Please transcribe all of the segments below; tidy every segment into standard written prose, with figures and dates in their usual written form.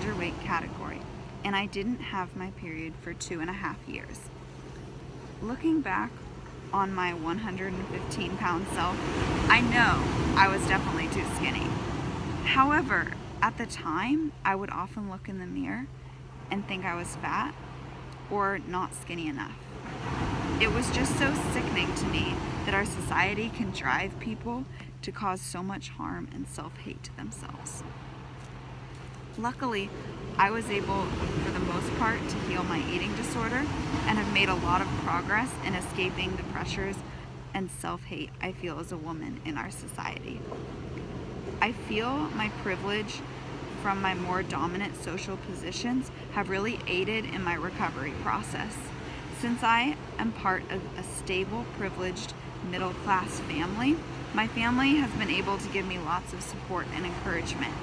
underweight category, and I didn't have my period for 2.5 years. Looking back on my 115-pound self, I know I was definitely too skinny. However, at the time, I would often look in the mirror and think I was fat or not skinny enough. It was just so sickening to me that our society can drive people to cause so much harm and self-hate to themselves. Luckily, I was able, for the most part, to heal my eating disorder and have made a lot of progress in escaping the pressures and self-hate I feel as a woman in our society. I feel my privilege from my more dominant social positions have really aided in my recovery process. Since I am part of a stable, privileged, middle-class family, my family has been able to give me lots of support and encouragement.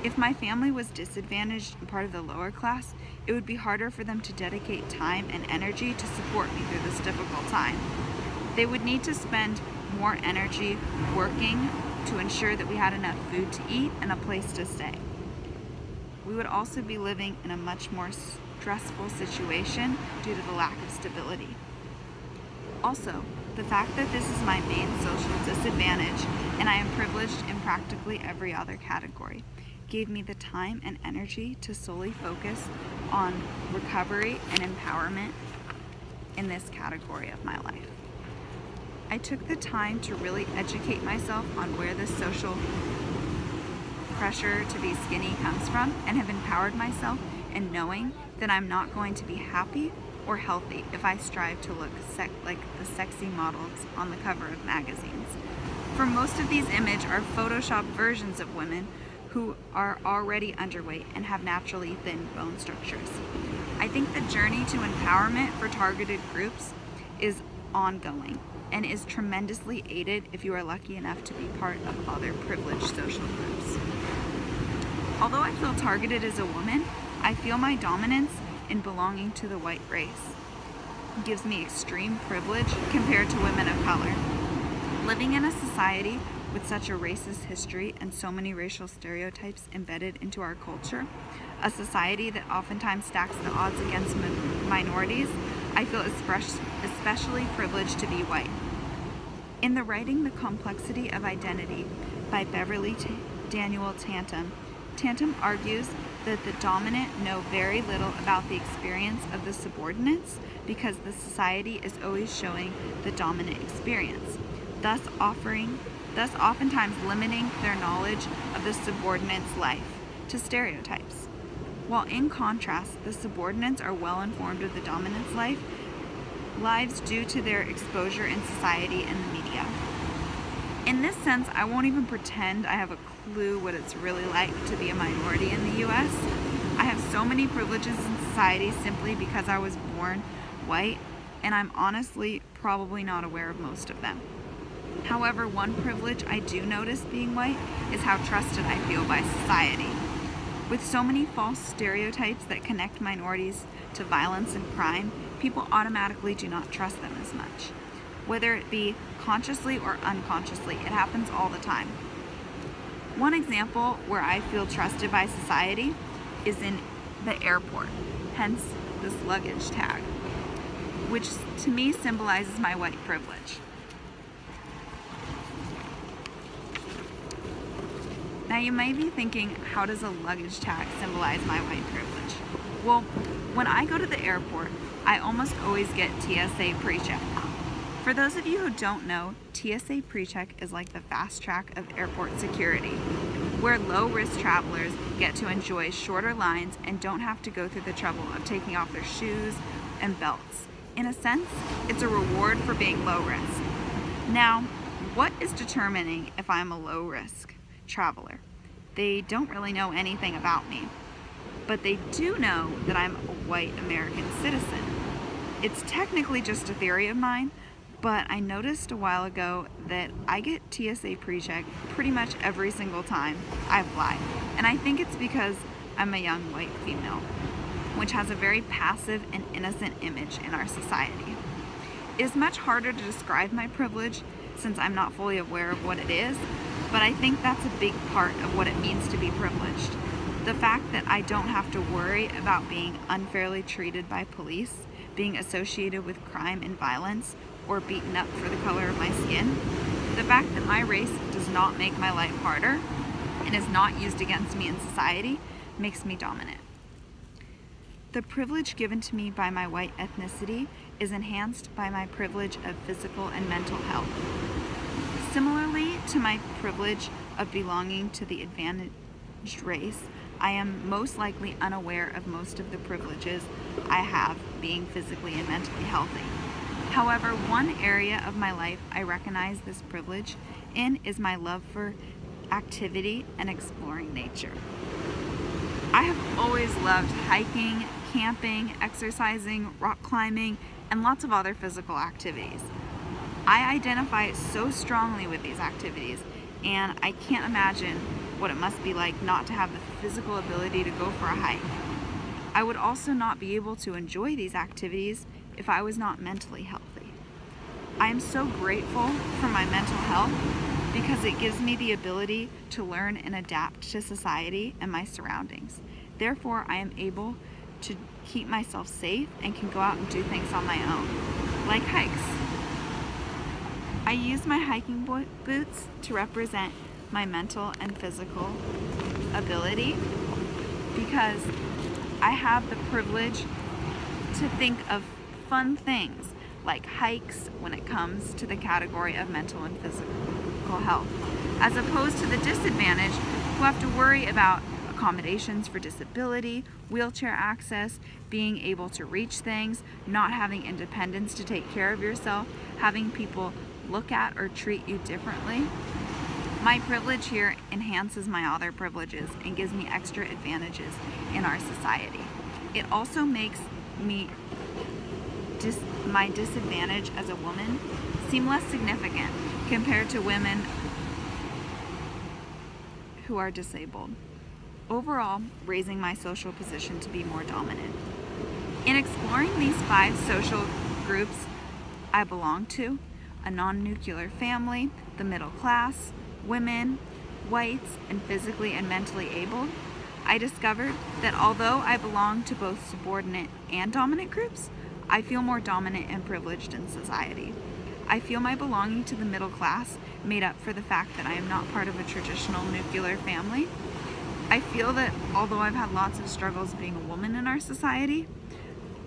If my family was disadvantaged and part of the lower class, it would be harder for them to dedicate time and energy to support me through this difficult time. They would need to spend more energy working to ensure that we had enough food to eat and a place to stay. We would also be living in a much more stressful situation due to the lack of stability. Also, the fact that this is my main social disadvantage and I am privileged in practically every other category gave me the time and energy to solely focus on recovery and empowerment in this category of my life. I took the time to really educate myself on where this social pressure to be skinny comes from and have empowered myself in knowing that I'm not going to be happy or healthy if I strive to look like the sexy models on the cover of magazines. For most of these images are photoshopped versions of women who are already underweight and have naturally thin bone structures. I think the journey to empowerment for targeted groups is ongoing and is tremendously aided if you are lucky enough to be part of other privileged social groups. Although I feel targeted as a woman, I feel my dominance in belonging to the white race gives me extreme privilege compared to women of color. Living in a society with such a racist history and so many racial stereotypes embedded into our culture, a society that oftentimes stacks the odds against minorities, I feel especially privileged to be white. In the writing The Complexity of Identity by Beverly Daniel Tantum, Tantum argues that the dominant know very little about the experience of the subordinates because the society is always showing the dominant experience, thus oftentimes limiting their knowledge of the subordinate's life to stereotypes. While in contrast, the subordinates are well informed of the dominant's lives due to their exposure in society and the media. In this sense, I won't even pretend I have a clue what it's really like to be a minority in the US. I have so many privileges in society simply because I was born white, and I'm honestly probably not aware of most of them. However, one privilege I do notice being white is how trusted I feel by society. With so many false stereotypes that connect minorities to violence and crime, people automatically do not trust them as much. Whether it be consciously or unconsciously, it happens all the time. One example where I feel trusted by society is in the airport, hence this luggage tag, which to me symbolizes my white privilege. Now you might be thinking, how does a luggage tag symbolize my white privilege? Well, when I go to the airport, I almost always get TSA PreCheck. For those of you who don't know, TSA PreCheck is like the fast track of airport security, where low-risk travelers get to enjoy shorter lines and don't have to go through the trouble of taking off their shoes and belts. In a sense, it's a reward for being low risk. Now, what is determining if I'm a low-risk traveler? They don't really know anything about me, but they do know that I'm a white American citizen. It's technically just a theory of mine, but I noticed a while ago that I get TSA PreCheck pretty much every single time I fly, and I think it's because I'm a young white female, which has a very passive and innocent image in our society. It is much harder to describe my privilege since I'm not fully aware of what it is, but I think that's a big part of what it means to be privileged. The fact that I don't have to worry about being unfairly treated by police, being associated with crime and violence, or beaten up for the color of my skin. The fact that my race does not make my life harder and is not used against me in society makes me dominant. The privilege given to me by my white ethnicity is enhanced by my privilege of physical and mental health. Similarly to my privilege of belonging to the advantaged race, I am most likely unaware of most of the privileges I have being physically and mentally healthy. However, one area of my life I recognize this privilege in is my love for activity and exploring nature. I have always loved hiking, camping, exercising, rock climbing, and lots of other physical activities. I identify so strongly with these activities, and I can't imagine what it must be like not to have the physical ability to go for a hike. I would also not be able to enjoy these activities if I was not mentally healthy. I am so grateful for my mental health because it gives me the ability to learn and adapt to society and my surroundings. Therefore, I am able to keep myself safe and can go out and do things on my own, like hikes. I use my hiking boots to represent my mental and physical ability because I have the privilege to think of fun things like hikes when it comes to the category of mental and physical health, as opposed to the disadvantaged who have to worry about accommodations for disability, wheelchair access, being able to reach things, not having independence to take care of yourself, having people look at or treat you differently. My privilege here enhances my other privileges and gives me extra advantages in our society. It also makes me my disadvantage as a woman seem less significant compared to women who are disabled. Overall, raising my social position to be more dominant. In exploring these 5 social groups I belong to, a non-nuclear family, the middle class, women, whites, and physically and mentally abled, I discovered that although I belong to both subordinate and dominant groups, I feel more dominant and privileged in society. I feel my belonging to the middle class made up for the fact that I am not part of a traditional nuclear family. I feel that although I've had lots of struggles being a woman in our society,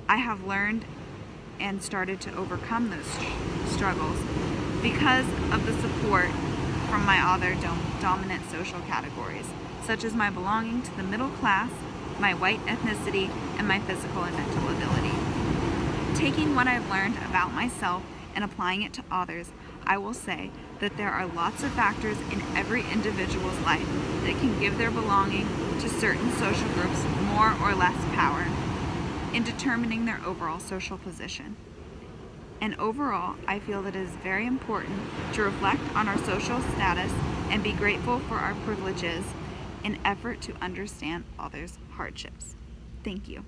I have learned and started to overcome those struggles because of the support from my other dominant social categories, such as my belonging to the middle class, my white ethnicity, and my physical and mental ability. Taking what I've learned about myself and applying it to others, I will say that there are lots of factors in every individual's life that can give their belonging to certain social groups more or less power in determining their overall social position. And overall, I feel that it is very important to reflect on our social status and be grateful for our privileges in effort to understand others' hardships. Thank you.